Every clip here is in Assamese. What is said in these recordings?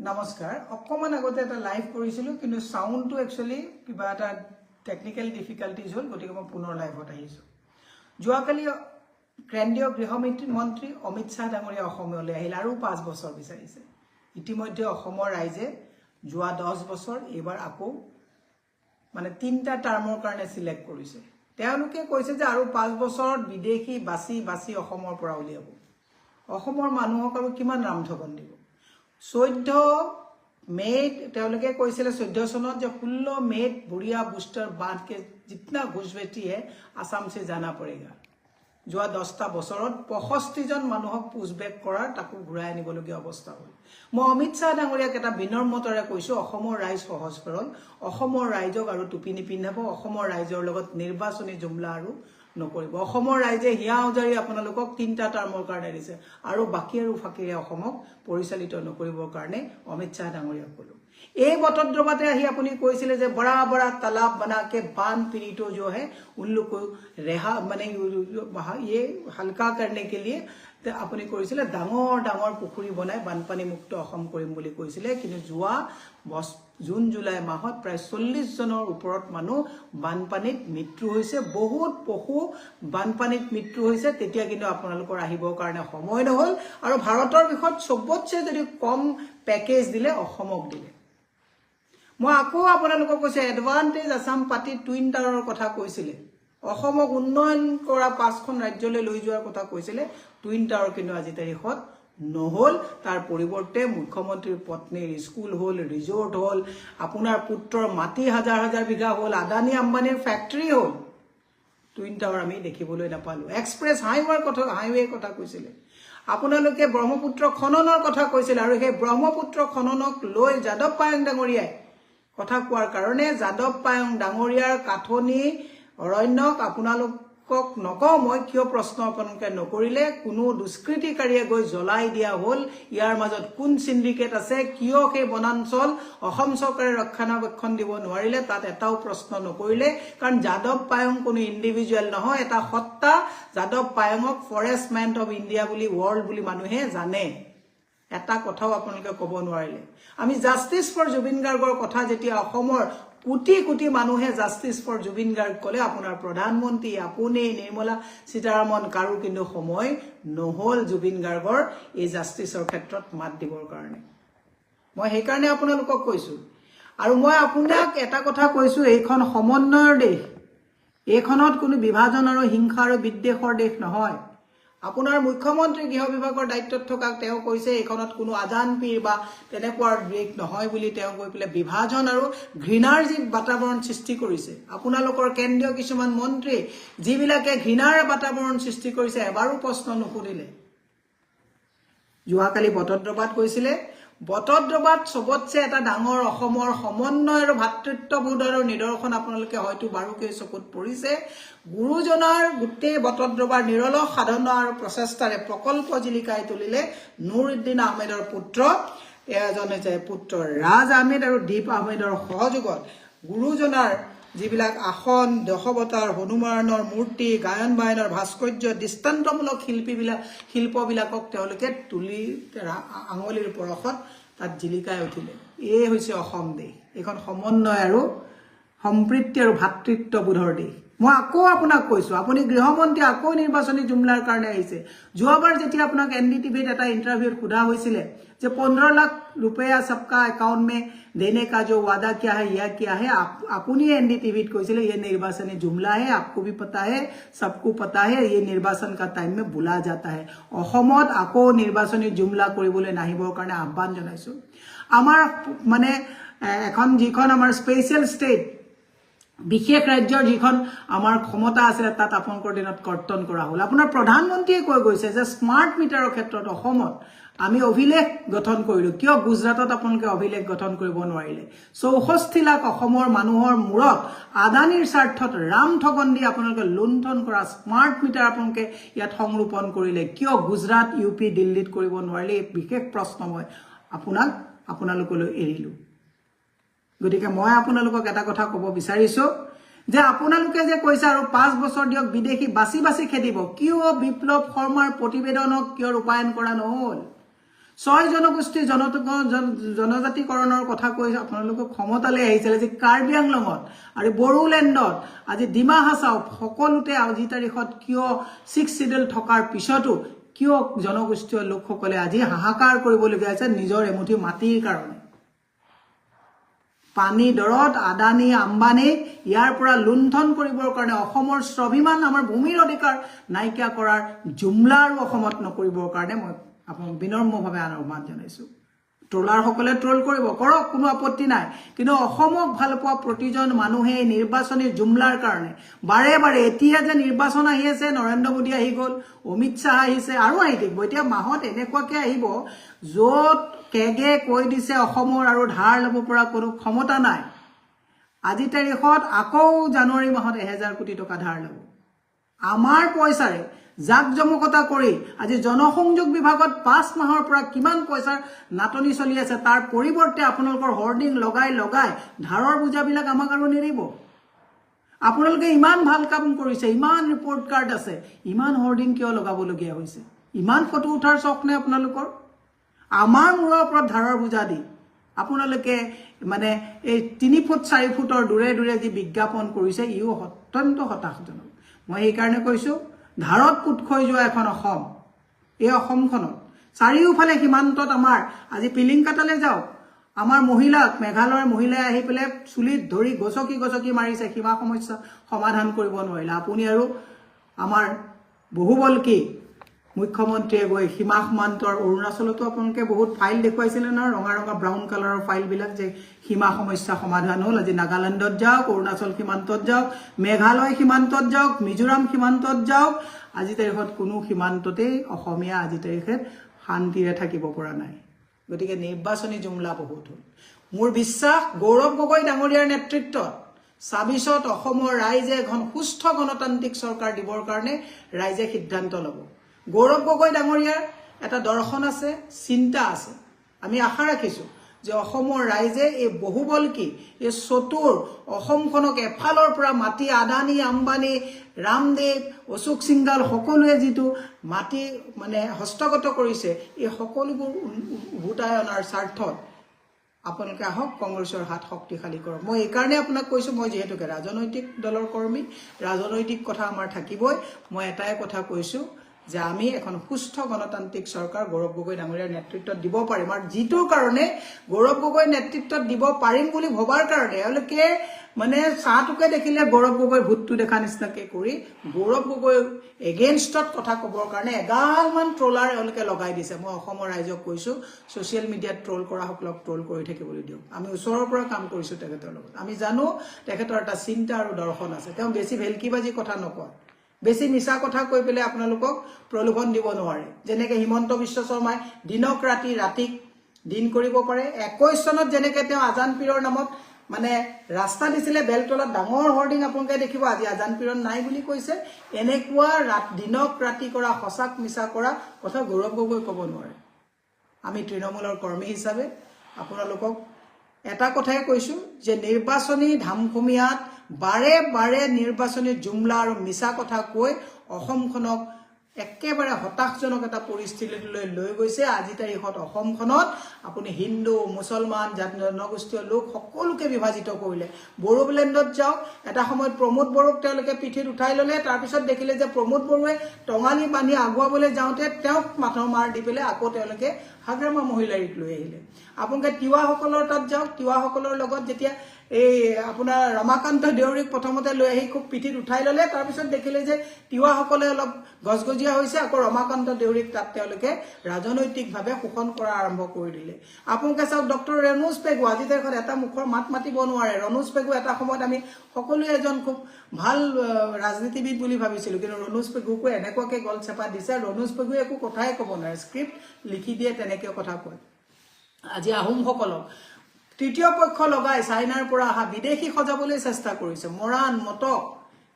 নমস্কাৰ অকমান আগতে এটা লাইভ কৰিছিলো কিন্তু সাউন্ডটো একচুয়ালি কিবা এটা টেকনিক্যাল ডিফিকাল্টিজ হল গতিকে মই পুনৰ লাইভত আহিছো যোৱাকালি কেন্দ্ৰীয় গৃহমন্ত্ৰী অমিত শাহ ডাঙৰীয়া অসমলৈ আহিল আৰু 5 বছৰ বিচাৰিছে ইতিমধ্যে অসমৰ ৰাইজে যোৱা 10 বছৰ এবাৰ আকৌ মানে 3টা টাৰ্মৰ কাৰণে সিলেক্ট কৰিছে তেওঁলোকে কৈছে যে আৰু 5 বছৰত বিদেশী বাছি অসমৰ পৰা উলিয়াব অসমৰ মানুহক আৰু কিমান ৰামঠগন দিব 14 मेट তেওঁলোকে কৈছিল 14 সনত যে 16 मेट बुढ़िया बूस्टर बांध के जितना घुसपैठी है आसाम से जाना पड़ेगा যোৱা 10টা বছৰত 65 জন মানুহক পুশবেক কৰাৰ তাকো ঘূৰাই আনিবলগীয়া অৱস্থা হ'ল মই অমিত শাহ ডাঙৰীয়াক এটা বিনম্ৰতাৰে কৈছো অসমৰ ৰাইজ সহজ সৰল অসমৰ ৰাইজক আৰু টুপি নিপিন্ধাব অসমৰ ৰাইজৰ লগত নিৰ্বাচনী জুমলা আৰু নকৰিব অসমৰ ৰাইজে হিয়া উজাৰি আপোনালোকক 3টা টাৰ্মৰ কাৰণে দিছে আৰু বাকি আৰু ফাকিৰে অসমক পৰিচালিত নকৰিবৰ কাৰণে অমিত শাহ ডাঙৰীয়াক কলো এই বটদ্ৰবাতে আহি আপুনি কৈছিলে যে বড়া বড়া तालाब बना के बांध पीड़ितों जो है उन लोग को रेहा माने ये हल्का करने के लिए আপুনি কৈছিলে ডাঙৰ ডাঙৰ পুখুৰী বনাই বানপানী মুক্ত অসম কৰিম বুলি কৈছিলে কিন্তু যোৱা জুন জুলাই মাহত প্ৰায় 40 জনৰ ওপৰত মানুহ বানপানীত মৃত্যু হৈছে বহুত পশু বানপানীত মৃত্যু হৈছে তেতিয়া কিন্তু আপোনালোকৰ আহিবৰ কাৰণে সময় নহল আৰু ভাৰতৰ বিষয়ত সবতছে যদি কম প্যাকেজ দিলে অসমক দিলে মই আকৌ আপোনালোকক কৈছে এডভান্টেজ আসাম পাৰ্টি টুইন টাৱাৰৰ কথা কৈছিলে অসমক উন্নয়ন কৰা 5খন ৰাজ্যলৈ লৈ যোৱাৰ কথা কৈছিলে টুইন টাৱাৰ কিন্তু আজি তাৰিখত নহল তাৰ পৰিৱৰ্তে মুখ্যমন্ত্ৰীৰ পত্নীৰ স্কুল হল ৰিজৰ্ট হল আপোনাৰ পুত্ৰৰ মাটি হাজাৰ হাজাৰ বিঘা হল আদানী আম্বানীৰ ফ্যাক্টৰী হল টুইন টাৱাৰ আমি দেখিবলৈ নাপালো এক্সপ্ৰেছ হাইৱে কথা কৈছিলে আপোনালোকে ব্ৰহ্মপুত্ৰ খননৰ কথা কৈছিল আৰু সেই ব্ৰহ্মপুত্ৰ খননক লৈ যাদৱ পায়ং ডাঙৰীয়াই কথা কোৱাৰ কাৰণে যাদৱ পায়ং ডাঙৰীয়াৰ কাঠনি অৰণ্যক আপোনালোকক নকওঁ মই কিয় প্ৰশ্ন আপোনালোকে নকৰিলে কোনো দুষ্কৃতিকাৰীয়ে গৈ জ্বলাই দিয়া হল ইয়াৰ মাজত কোন সিন্ডিকেট আছে কিয় সেই বনাঞ্চল অসম চৰকাৰে ৰক্ষণাবেক্ষণ দিব নোৱাৰিলে তাত এটাও প্ৰশ্ন নকৰিলে কাৰণ যাদৱ পায়ং কোনো ইন্ডিভিজুৱেল নহয় এটা সত্তা যাদৱ পায়ংক ফৰেষ্টমেন্ট অফ ইণ্ডিয়া বুলি ওয়াৰ্ল্ড বুলি মানুহে জানে এটা কথাও আপোনালোকে ক'ব নোৱাৰিলে আমি জাস্টিস ফৰ জুবিন গাৰ্গৰ কথা যেতিয়া অসমৰ কোটি কোটি মানুহে জাস্টিস ফৰ জুবিন গাৰ্গ কলে আপোনাৰ প্ৰধানমন্ত্ৰী আপুনি নিৰ্মলা সীতাৰামন কাৰো কিন্তু সময় নহল জুবিন গাৰ্গৰ এই জাস্টিসৰ ক্ষেত্ৰত মাত দিবৰ কাৰণে মই সেই কাৰণে আপোনালোকক কৈছো আৰু মই আপোনাক এটা কথা কৈছো এইখন সমন্বয়ৰ দেশ এইখনত কোনো বিভাজন আৰু হিংসা আৰু বিদ্বেষৰ দেশ নহয় আপোনাৰ মুখ্যমন্ত্ৰী গৃহ বিভাগৰ দায়িত্বত থকা তেওঁ কৈছে এইখনত কোনো আজান পীৰ বা তেনেকুৱাৰ দেশ নহয় বুলি তেওঁ কৈ পেলে বিভাজন আৰু ঘৃণাৰ যি বাতাবৰণ সৃষ্টি কৰিছে আপোনালোকৰ কেন্দ্ৰীয় কিছুমান মন্ত্ৰী যিবিলাকে ঘৃণাৰ বাতাবৰণ সৃষ্টি কৰিছে এবাৰো প্ৰশ্ন নুসুধিলে যোৱাকালি বটদ্ৰবাত কৈছিলে বটদ্ৰবাত সবতছে এটা ডাঙৰ অসমৰ সমন্বয় আৰু ভাতৃত্ববোধৰ নিদৰ্শন আপোনালোকে হয়তো বাৰুকৈ চকুত পৰিছে গুৰুজনাৰ গোটেই বটদ্ৰবাৰ নিৰলস সাধনা আৰু প্ৰচেষ্টাৰে প্ৰকল্প জিলিকাই তুলিলে নুৰুদ্দিন আহমেদৰ পুত্ৰ এজন হৈছে পুত্ৰ ৰাজ আহমেদ আৰু দীপ আহমেদৰ সহযোগত গুৰুজনাৰ যিবিলাক আসন দশবতাৰ হনুমানৰ মূৰ্তি গায়ন বায়নৰ ভাস্কৰ্য দৃষ্টান্তমূলক শিল্পবিলাকক তেওঁলোকে তুলি আঙুলিৰ পৰশত তাত জিলিকাই উঠিলে এই হৈছে অসম দেশ এখন সমন্বয় আৰু সম্প্ৰীতি আৰু ভাতৃত্ববোধৰ দেশ মই আকৌ আপোনাক কৈছো আপুনি গৃহমন্ত্ৰী আকৌ নিৰ্বাচনী জুমলাৰ কাৰণে আহিছে যোৱাবাৰ যেতিয়া আপোনাক এনডিটিভিত এটা ইন্টাৰভিউত সোধা হৈছিল যে 15 লাখ रुपया सबका अकाउंट में देने का जो वादा किया है यह क्या है আপুনি एनडीटीवी কৈছিল ये निर्वाचनी जुमला है आपको भी पता है सबको पता है ये निर्वाचन का टाइम में बुला जाता है অসমত আকৌ নিৰ্বাচনী জুমলা কৰিবলৈ নাহিবৰ কাৰণে আহ্বান জনাইছো আমাৰ মানে এখন যিখন আমাৰ স্পেশাল ষ্টেট বিশেষ ৰাজ্যৰ যিখন আমাৰ ক্ষমতা আছে তাত আপোনালোকৰ দিনত কৰ্তন কৰা হ'ল আপোনাৰ প্ৰধানমন্ত্ৰীয়ে কৈ গৈছে যে স্মাৰ্ট মিটাৰৰ ক্ষেত্ৰত অসমত আমি অভিলেখ গঠন কৰিলো কিয় গুজৰাটত আপোনালোকে অভিলেখ গঠন কৰিব নোৱাৰিলে 64 লাখ অসমৰ মানুহৰ মূৰত আদানীৰ স্বাৰ্থত ৰামঠগন দি আপোনালোকে লুণ্ঠন কৰা স্মাৰ্ট মিটাৰ আপোনালোকে ইয়াত সংৰূপণ কৰিলে কিয় গুজৰাট ইউপি দিল্লীত কৰিব নোৱাৰিলে বিশেষ প্ৰশ্ন মই আপোনালোকলৈ এৰিলো গতিকে মই আপোনালোকক এটা কথা ক'ব বিচাৰিছো যে আপোনালোকে যে কৈছে আৰু 5 বছৰ দিয়ক বিদেশী বাছি খেদিব কিয় বিপ্লৱ শৰ্মাৰ প্ৰতিবেদনক কিয় ৰূপায়ণ কৰা নহল ছয় জনগোষ্ঠীৰ জনজাতিকৰণৰ কথা কৈ আপোনালোকে ক্ষমতালৈ আহিছিলে যে কাৰ্বি আংলঙত আৰু বড়োলেণ্ডত আজি ডিমা হাছাও সকলোতে আজি তাৰিখত কিয় 6 শিডিউল থকাৰ পিছতো কিয় জনগোষ্ঠীয় লোকসকলে আজি হাহাকাৰ কৰিবলগীয়া হৈছে নিজৰ এমুঠি মাটিৰ কাৰণে পানী দৰত আদানী আম্বানী ইয়াৰ পৰা লুণ্ঠন কৰিবৰ কাৰণে অসমৰ স্বাভিমান আমাৰ ভূমিৰ অধিকাৰ নাইকিয়া কৰাৰ জুমলা আৰু অসমত নকৰিবৰ কাৰণে মই আপোনাক বিনম্ৰভাৱে আহ্বান জনাইছো ট্ৰলাৰসকলে ট্ৰল কৰিব কৰক কোনো আপত্তি নাই কিন্তু অসমক ভাল পোৱা প্ৰতিজন মানুহে নিৰ্বাচনী জুমলাৰ কাৰণে বাৰে বাৰে এতিয়া যে নিৰ্বাচন আহি আছে নৰেন্দ্ৰ মোদী আহি গ'ল অমিত শ্বাহ আহিছে আৰু আহি থাকিব এতিয়া মাহত এনেকুৱাকৈ আহিব য'ত কেগে কৈ দিছে অসমৰ আৰু ধাৰ ল'ব পৰা কোনো ক্ষমতা নাই আজি তাৰিখত আকৌ জানুৱাৰী মাহত 1000 কোটি টকা ধাৰ ল'ব আমাৰ পইচাৰে জাকজমকতা কৰি আজি জনসংযোগ বিভাগত 5 মাহৰ পৰা কিমান পইচাৰ নাটনি চলি আছে তাৰ পৰিৱৰ্তে আপোনালোকৰ হৰ্ডিং লগাই ধাৰৰ বুজাবিলাক আমাক আৰু নিদিব আপোনালোকে ইমান ভাল কাম কৰিছে ইমান ৰিপৰ্ট কাৰ্ড আছে ইমান হৰ্ডিং কিয় লগাবলগীয়া হৈছে ইমান ফটো উঠাৰ চখ নে আপোনালোকৰ আমাৰ মূৰৰ ওপৰত ধাৰৰ বুজা দি আপোনালোকে মানে এই 3 ফুট 4 ফুটৰ দূৰে দূৰে যি বিজ্ঞাপন কৰিছে ইও অত্যন্ত হতাশজনক মই এই কাৰণে কৈছো ধাৰত পুত খৈ যোৱা এখন অসম এই অসমখনত চাৰিওফালে সীমান্তত আমাৰ আজি পিলিংকাটালে যাও আমাৰ মহিলাক মেঘালয়ৰ মহিলাই আহি পেলে চুলিত ধৰি গছকি মাৰিছে সীমা সমস্যা সমাধান কৰিব নোৱাৰিলে আপুনি আৰু আমাৰ বহুবলকি মুখ্যমন্ত্ৰীয়ে গৈ সীমা সীমান্তৰ অৰুণাচলতো আপোনালোকে বহুত ফাইল দেখুৱাইছিলে ন ৰঙা ৰঙা ব্ৰাউন কালাৰৰ ফাইলবিলাক যে সীমা সমস্যা সমাধান হ'ল আজি নাগালেণ্ডত যাওক অৰুণাচল সীমান্তত যাওক মেঘালয় সীমান্তত যাওক মিজোৰাম সীমান্তত যাওক আজি তাৰিখত কোনো সীমান্ততে অসমীয়া আজি তাৰিখে শান্তিৰে থাকিব পৰা নাই গতিকে নিৰ্বাচনী জুমলা বহুত হ'ল মোৰ বিশ্বাস গৌৰৱ গগৈ ডাঙৰীয়াৰ নেতৃত্বত ২৬ত অসমৰ ৰাইজে এখন সুস্থ গণতান্ত্ৰিক চৰকাৰ দিবৰ কাৰণে ৰাইজে সিদ্ধান্ত ল'ব গৌৰৱ গগৈ ডাঙৰীয়াৰ এটা দৰ্শন আছে চিন্তা আছে আমি আশা ৰাখিছো যে অসমৰ ৰাইজে এই বহুবলকি এই চতুৰ অসমখনক এফালৰ পৰা মাটি আদানী আম্বানী ৰামদেৱ অশোক সিংগাল সকলোৱে যিটো মাটি মানে হস্তগত কৰিছে এই সকলোবোৰ উভতাই অনাৰ স্বাৰ্থত আপোনালোকে আহক কংগ্ৰেছৰ হাত শক্তিশালী কৰক মই এই কাৰণে আপোনাক কৈছো মই যেহেতুকে ৰাজনৈতিক দলৰ কৰ্মী ৰাজনৈতিক কথা আমাৰ থাকিবই মই এটাই কথা কৈছো যে আমি এখন সুস্থ গণতান্ত্ৰিক চৰকাৰ গৌৰৱ গগৈ ডাঙৰীয়াৰ নেতৃত্বত দিব পাৰিম আৰু যিটোৰ কাৰণে গৌৰৱ গগৈ নেতৃত্বত দিব পাৰিম বুলি ভবাৰ কাৰণে এওঁলোকে মানে চাহটোকে দেখিলে গৌৰৱ গগৈ ভূতটো দেখা নিচিনাকে কৰি গৌৰৱ গগৈ এগেইনষ্টত কথা ক'বৰ কাৰণে এগালমান ট্ৰলাৰ এওঁলোকে লগাই দিছে মই অসমৰ ৰাইজক কৈছো ছ'চিয়েল মিডিয়াত ট্ৰল কৰা সকলক ট্ৰল কৰি থাকিবলৈ দিয়ক আমি ওচৰৰ পৰা কাম কৰিছো তেখেতৰ লগত আমি জানো তেখেতৰ এটা চিন্তা আৰু দৰ্শন আছে তেওঁ বেছি ভেলকিবাজি কথা নকয় বেছি মিছা কথা কৈ পেলে আপোনালোকক প্ৰলোভন দিব নোৱাৰে যেনেকৈ হিমন্ত বিশ্ব শৰ্মাই দিনক ৰাতিক দিন কৰিব পাৰে 21 চনত যেনেকৈ তেওঁ আজান পীৰৰ নামত মানে ৰাস্তা দিছিলে বেলতলত ডাঙৰ হৰ্ডিং আপোনালোকে দেখিব আজি আজান পীৰৰ নাই বুলি কৈছে এনেকুৱা দিনক ৰাতি কৰা সঁচাক মিছা কৰা কথা গৌৰৱ গগৈ ক'ব নোৱাৰে আমি তৃণমূলৰ কৰ্মী হিচাপে আপোনালোকক এটা কথাই কৈছো যে নিৰ্বাচনী ধামখুমীয়াত বাৰে বাৰে নিৰ্বাচনী জুমলা আৰু মিছা কথা কৈ অসমখনক একেবাৰে হতাশজনক এটা পৰিস্থিতিলৈ লৈ গৈছে আজি তাৰিখত অসমখনত আপুনি হিন্দু মুছলমান জনগোষ্ঠীয় লোক সকলোকে বিভাজিত কৰিলে বড়োলেণ্ডত যাওক এটা সময়ত প্ৰমোদ বড়োক তেওঁলোকে পিঠিত উঠাই ল'লে তাৰপিছত দেখিলে যে প্ৰমোদ বড়োৱে টঙালি বান্ধি আগুৱাবলৈ যাওঁতে তেওঁক মাথৰ মাৰ দি পেলাই আকৌ তেওঁলোকে হাগ্ৰামা মহিলাৰীক লৈ আহিলে আপোনালোকে তিৱাসকলৰ তাত যাওক তিৱাসকলৰ লগত যেতিয়া এই আপোনাৰ ৰমাকান্ত দেউৰীক প্ৰথমতে লৈ আহি খুব পিঠিত উঠাই ল'লে তাৰপিছত দেখিলে যে তিৱাসকলে অলপ গজগজীয়া হৈছে আকৌ ৰমাকান্ত দেউৰীক তাত তেওঁলোকে ৰাজনৈতিকভাৱে শোষণ কৰা আৰম্ভ কৰি দিলে আপোনালোকে চাওক ডক্টৰ ৰণোজ পেগু আজি তাৰিখত এটা মুখৰ মাত মাতিব নোৱাৰে ৰণোজ পেগু এটা সময়ত আমি সকলোৱে এজন খুব ভাল ৰাজনীতিবিদ বুলি ভাবিছিলো কিন্তু ৰণোজ পেগুকো এনেকুৱাকৈ গল চেপা দিছে ৰণোজ পেগুৱে একো কথাই ক'ব নোৱাৰে স্ক্ৰিপ্ট লিখি দিয়ে তেনেকৈ কথা কয় আজি আহোমসকলক তৃতীয় পক্ষ লগাই চাইনাৰ পৰা অহা বিদেশী সজাবলৈ চেষ্টা কৰিছে মৰাণ মটক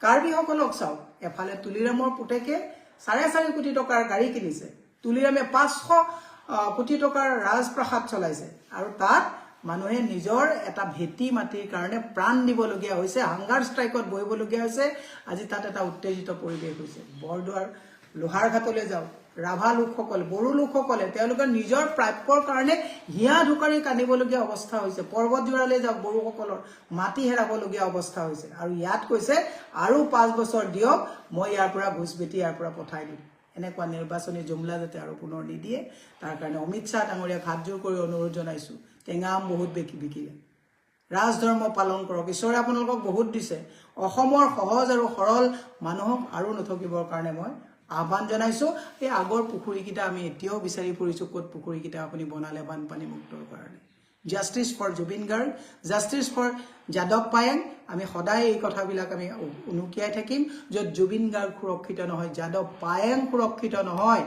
কাৰ্বিসকলক চাওক এফালে তুলিৰামৰ পুতেকে 4.5 কোটি টকাৰ গাড়ী কিনিছে তুলিৰামে 500 কোটি টকাৰ ৰাজপ্ৰাসাদ চলাইছে আৰু তাত মানুহে নিজৰ এটা ভেটি মাটিৰ কাৰণে প্ৰাণ দিবলগীয়া হৈছে হাংগাৰ ষ্ট্ৰাইকত বহিবলগীয়া হৈছে আজি তাত এটা উত্তেজিত পৰিৱেশ হৈছে বৰদুৱাৰ লোহাৰঘাটলৈ যাওক ৰাভা লোকসকলে বড়ো লোকসকলে তেওঁলোকৰ নিজৰ প্ৰাপ্যৰ কাৰণে হিয়া ধুকাৰি কান্দিবলগীয়া অৱস্থা হৈছে পৰ্বতজোৰালৈ যাওক বড়োসকলৰ মাটি হেৰাবলগীয়া অৱস্থা হৈছে আৰু ইয়াত কৈছে আৰু 5 বছৰ দিয়ক মই ইয়াৰ পৰা ঘুচবেটি ইয়াৰ পৰা পঠাই দিম এনেকুৱা নিৰ্বাচনী জুমলা যাতে আৰু পুনৰ নিদিয়ে তাৰ কাৰণে অমিত শ্বাহ ডাঙৰীয়াক হাতজোৰ কৰি অনুৰোধ জনাইছো টেঙাম বহুত বিকিলে ৰাজধৰ্ম পালন কৰক ঈশ্বৰে আপোনালোকক বহুত দিছে অসমৰ সহজ আৰু সৰল মানুহক আৰু নথকিবৰ কাৰণে মই আহ্বান জনাইছো এই আগৰ পুখুৰীকিটা আমি এতিয়াও বিচাৰি ফুৰিছো ক'ত পুখুৰীকিটা আপুনি বনালে বানপানী মুক্তৰ কাৰণে justice for Zubeen Garg justice for যাদৱ পায়েং আমি সদায় এই কথাবিলাক আমি উনুকিয়াই থাকিম য'ত জুবিন গাৰ্গ সুৰক্ষিত নহয় যাদৱ পায়েং সুৰক্ষিত নহয়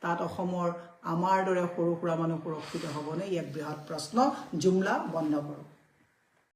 তাত অসমৰ আমাৰ দৰে সৰু সুৰা মানুহ সুৰক্ষিত হ'বনে এক বৃহৎ প্ৰশ্ন জুমলা বন্ধ কৰক